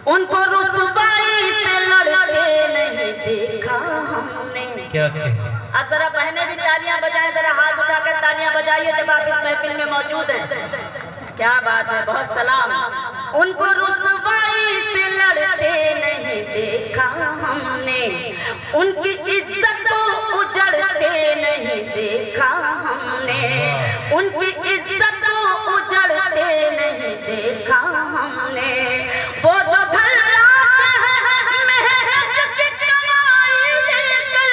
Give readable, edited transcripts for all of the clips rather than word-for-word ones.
उनको रुसवाई से लड़ते नहीं देखा हमने। क्या क्या अब जरा बहनें भी तालियां बजाएं, जरा हाथ उठाकर तालियां बजाइए जब आप इस महफिल में मौजूद हैं। क्या बात है, बहुत सलाम। उनको रुसवाई से लड़ते नहीं देखा हमने, उनकी इज्जत को उजड़ते नहीं देखा हमने, उनकी इज्जत को उजड़ते नहीं देखा हमने। वो जो घर आते हैं मेहनत की कमाई लेकर,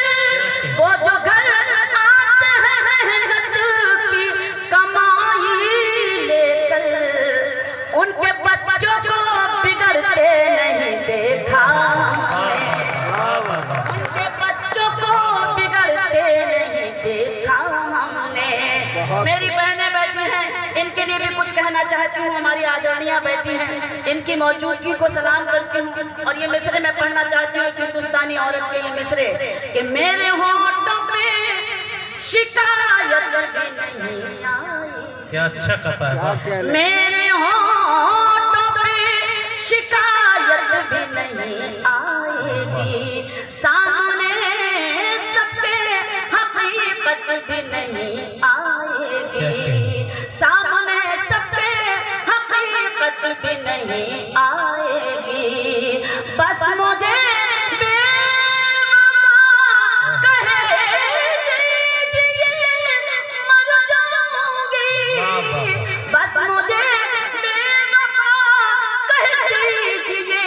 वो जो घर आते हैं मेहनत की कमाई लेकर, उनके बच्चों को बिगड़ते नहीं देखा, उनके बच्चों को बिगड़ते नहीं देखा हमने। मेरी बहनें बैठी हैं, इनके लिए भी कुछ कहना चाहती हूँ। हमारी आदरणीय बैठी हैं, इनकी मौजूदगी को सलाम करती हूँ। और ये मिसरे मैं पढ़ना चाहती हूँ कि हिंदुस्तानी औरत के ये मिसरे कि मेरे होठों पे शिकायत भी नहीं आई। क्या अच्छा कथा है। मेरे होठों पे शिकायत भी नहीं आएगी, सामने सबके हकीकत भी नहीं आएगी, सामने सबके हकीकत भी नहीं आएगी। बस मुझे बस मुझे बेवफा कह दीजिए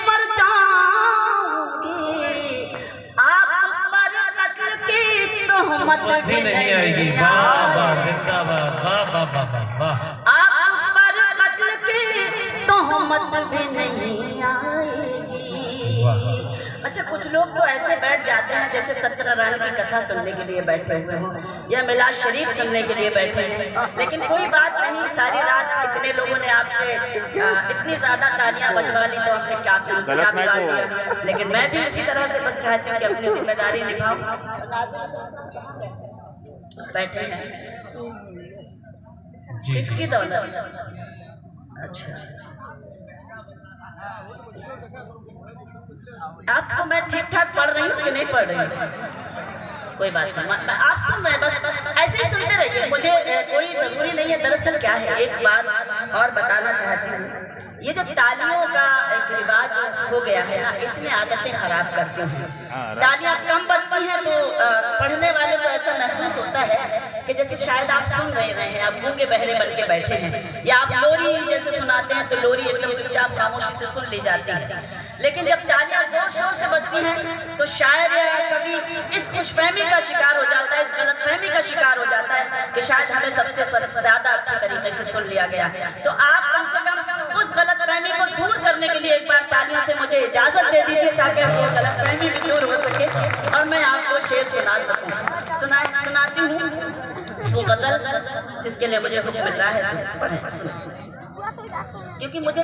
मर जाऊंगी, आप पर कत्ल की तोहमत भी नहीं आएगी। वाह वाह जिंदाबाद, वाह वाह वाह वाह। आप पर कत्ल की तोहमत भी नहीं आएगी। अच्छा, कुछ लोग तो ऐसे बैठ जाते हैं जैसे सत्यनारायण की कथा सुनने के लिए बैठे हुए हों या मिलाद शरीफ सुनने के लिए बैठे हैं। लेकिन कोई बात नहीं, सारी रात इतने लोगों ने आपसे इतनी ज्यादा तालियां बजवा ली तो हमने क्या बिगाड़ दिया। लेकिन मैं भी उसी तरह से बस चाहती हूँ कि अपनी जिम्मेदारी निभाऊं। बैठे हैं किसकी दौलत? अच्छा, आपको मैं ठीक ठाक पढ़ रही हूँ कि नहीं पढ़ रही हूँ? कोई बात नहीं, आप सुन रहे, बस ऐसे ही सुनते रहिए, मुझे कोई जरूरी नहीं है। दरअसल क्या है, एक बात और बताना चाहती हूँ। ये जो तालियों का एक रिवाज हो गया है ना, इसमें आदतें खराब करती हैं। तालियां कम बजती हैं तो पढ़ने वाले को ऐसा महसूस होता है कि जैसे शायद आप सुन रहे हैं, आप गूंगे बहरे बन के बैठे हैं, या आप लोरी जैसे सुनाते हैं तो लोरी एकदम चुपचाप खामोशी से सुन ली जाती है। लेकिन जब तालियां जोर शोर से बजती हैं तो शायद कभी इस खुशफहमी का शिकार हो जाता है, इस गलतफहमी का शिकार हो जाता है कि शायद हमें सबसे ज्यादा अच्छे तरीके से सुन लिया गया। तो आप कम से कम उस गलतफहमी को दूर करने के लिए एक बार तालियों से मुझे इजाजत दे दीजिए ताकि आपको गलतफहमी भी दूर हो सके और मैं आपको शेर सुना सकूं। सुनाती हूँ वो गजल जिसके लिए मुझे हुक्म मिल रहा है, क्योंकि मुझे